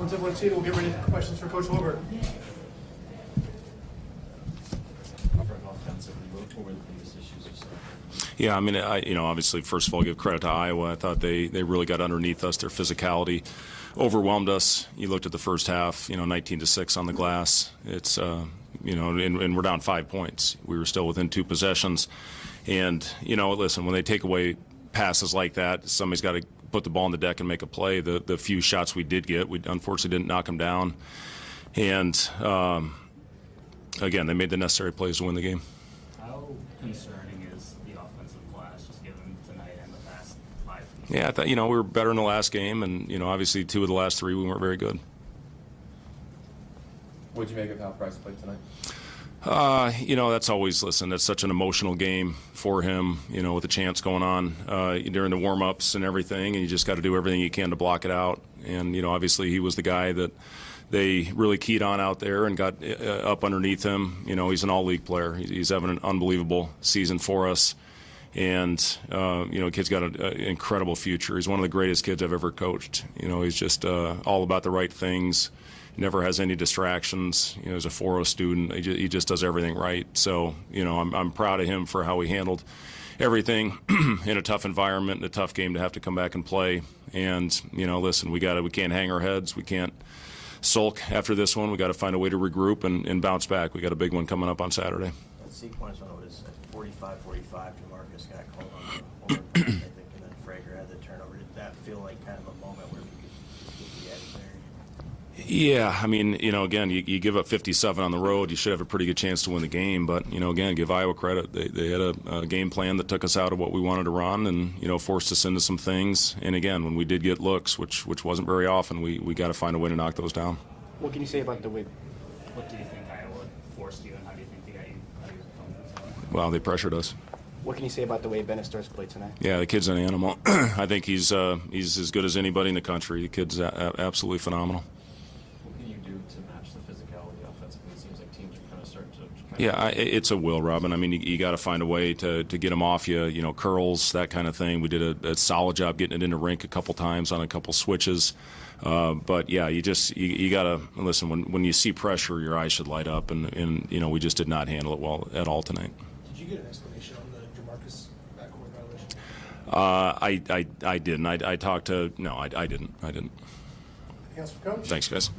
Once everyone's seated, we'll get ready for questions for Coach Holbert. What were the biggest issues you saw? Yeah, I mean, obviously, first of all, give credit to Iowa. I thought they really got underneath us. Their physicality overwhelmed us. You looked at the first half, 19-6 on the glass. It's, and we're down 5 points. We were still within 2 possessions. And, listen, when they take away passes like that, somebody's got to put the ball on the deck and make a play. The few shots we did get, we unfortunately didn't knock them down. And, again, they made the necessary plays to win the game. How concerning is the offensive glass, just given tonight and the past 5 weeks? Yeah, I thought, we were better in the last game, and, obviously 2 of the last 3 we weren't very good. What'd you make of how Price played tonight? That's always, that's such an emotional game for him, with the chants going on during the warm-ups and everything, and you just got to do everything you can to block it out. And, obviously he was the guy that they really keyed on out there and got up underneath him. He's an all-league player. He's having an unbelievable season for us. And, kid's got an incredible future. He's one of the greatest kids I've ever coached. He's just all about the right things. Never has any distractions. He's a 4.0 student. He just does everything right. So, I'm proud of him for how he handled everything in a tough environment, in a tough game to have to come back and play. And, listen, we can't hang our heads. We can't sulk after this one. We got to find a way to regroup and bounce back. We got a big one coming up on Saturday. That sequence when it was at 45-45, Jamarcus got called on the overtime, I think, and then Frager had the turnover. Did that feel like kind of a moment where we could just get the edge there? Yeah, I mean, again, you give up 57 on the road, you should have a pretty good chance to win the game. But, again, give Iowa credit. They had a game plan that took us out of what we wanted to run and, forced us into some things. And, again, when we did get looks, which wasn't very often, we got to find a way to knock those down. What can you say about the way? What do you think Iowa forced you, and how do you think they got you out of your comfort zone? Well, they pressured us. What can you say about the way Benesters played tonight? Yeah, the kid's an animal. I think he's as good as anybody in the country. The kid's absolutely phenomenal. What can you do to match the physicality offensively? It seems like teams are kind of starting to. Yeah, it's a will, Robin. I mean, you got to find a way to get him off you, curls, that kind of thing. We did a solid job getting it into rink a couple times on a couple switches. But, yeah, you got to, listen, when you see pressure, your eyes should light up, and we just did not handle it well at all tonight. Did you get an explanation on the Jamarcus backcourt violation? I didn't. I talked to – no, I didn't. Anything else for Coach? Thanks, guys.